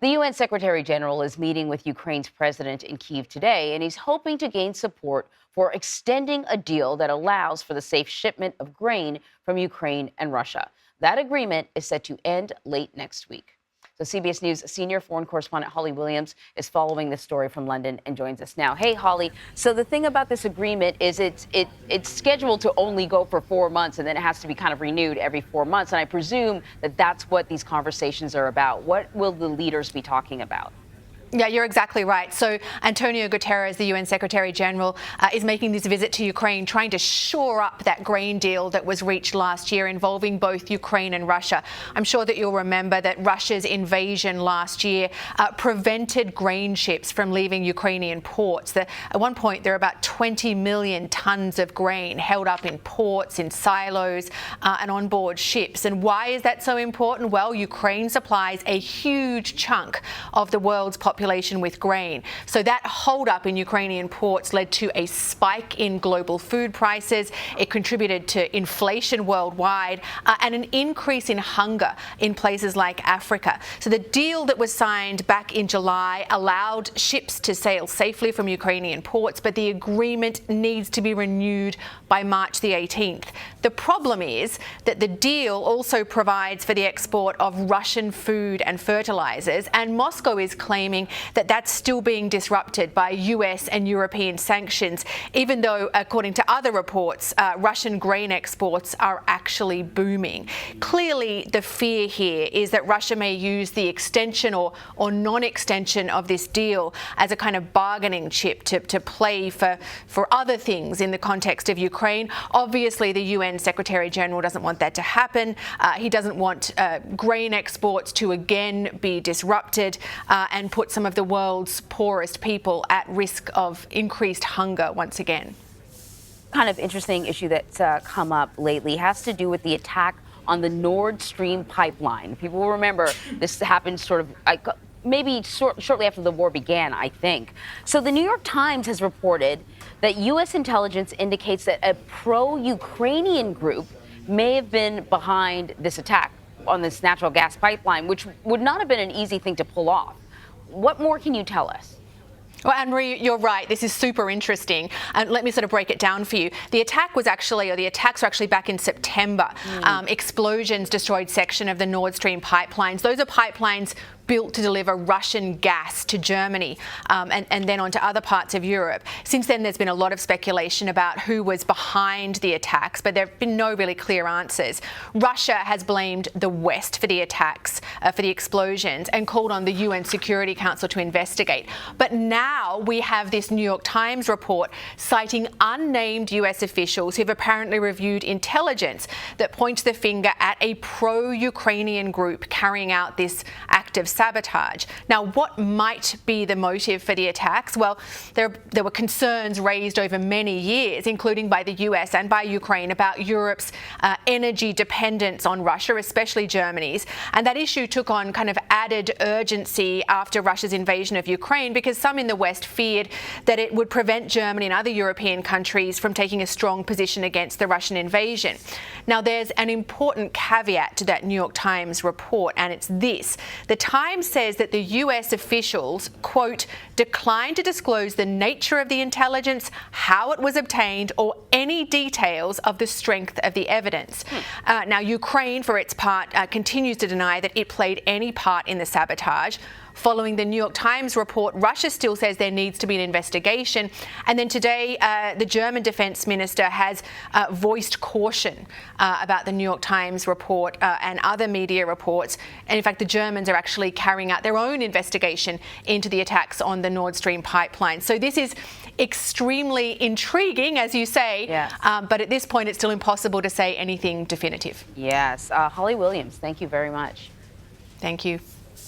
The UN Secretary General is meeting with Ukraine's president in Kyiv today, and he's hoping to gain support for extending a deal that allows for the safe shipment of grain from Ukraine and Russia. That agreement is set to end late next week. So CBS News senior foreign correspondent Holly Williams is following this story from London and joins us now. Hey, Holly. So the thing about this agreement is it's scheduled to only go for 4 months, and then it has to be kind of renewed every 4 months. And I presume that that's what these conversations are about. What will the leaders be talking about? Yeah, you're exactly right. So Antonio Guterres, the UN Secretary General, is making this visit to Ukraine, trying to shore up that grain deal that was reached last year involving both Ukraine and Russia. I'm sure that you'll remember that Russia's invasion last year prevented grain ships from leaving Ukrainian ports. At one point, there were about 20 million tons of grain held up in ports, in silos, and on board ships. And why is that so important? Well, Ukraine supplies a huge chunk of the world's population with grain. So that holdup in Ukrainian ports led to a spike in global food prices. It contributed to inflation worldwide and an increase in hunger in places like Africa. So the deal that was signed back in July allowed ships to sail safely from Ukrainian ports, but the agreement needs to be renewed by March the 18th. The problem is that the deal also provides for the export of Russian food and fertilizers, and Moscow is claiming that that's still being disrupted by US and European sanctions, even though, according to other reports, Russian grain exports are actually booming. Clearly, the fear here is that Russia may use the extension or non-extension of this deal as a kind of bargaining chip to play for other things in the context of Ukraine. Obviously, the UN Secretary General doesn't want that to happen. He doesn't want grain exports to again be disrupted and put some of the world's poorest people at risk of increased hunger once again. Kind of interesting issue that's come up lately has to do with the attack on the Nord Stream pipeline. People will remember this happened sort of maybe shortly after the war began, I think. So the New York Times has reported that U.S. intelligence indicates that a pro-Ukrainian group may have been behind this attack on this natural gas pipeline, which would not have been an easy thing to pull off. What more can you tell us? Well, Anne-Marie, you're right. This is super interesting. And let me sort of break it down for you. The attacks were actually back in September. Explosions destroyed section of the Nord Stream pipelines. Those are pipelines built to deliver Russian gas to Germany and then on to other parts of Europe. Since then, there's been a lot of speculation about who was behind the attacks, but there have been no really clear answers. Russia has blamed the West for the attacks, for the explosions, and called on the UN Security Council to investigate. But now we have this New York Times report citing unnamed US officials who've apparently reviewed intelligence that points the finger at a pro-Ukrainian group carrying out this act of sabotage. Now, what might be the motive for the attacks? Well, there were concerns raised over many years, including by the US and by Ukraine, about Europe's energy dependence on Russia, especially Germany's. And that issue took on kind of added urgency after Russia's invasion of Ukraine, because some in the West feared that it would prevent Germany and other European countries from taking a strong position against the Russian invasion. Now, there's an important caveat to that New York Times report, and it's this. The Times says that the US officials, quote, declined to disclose the nature of the intelligence, how it was obtained, or any details of the strength of the evidence. Now, Ukraine, for its part, continues to deny that it played any part in the sabotage. Following the New York Times report, Russia still says there needs to be an investigation. And then today, the German defense minister has voiced caution about the New York Times report and other media reports. And in fact, the Germans are actually carrying out their own investigation into the attacks on the Nord Stream pipeline. So this is extremely intriguing, as you say, yes. But at this point, it's still impossible to say anything definitive. Yes. Holly Williams, thank you very much. Thank you.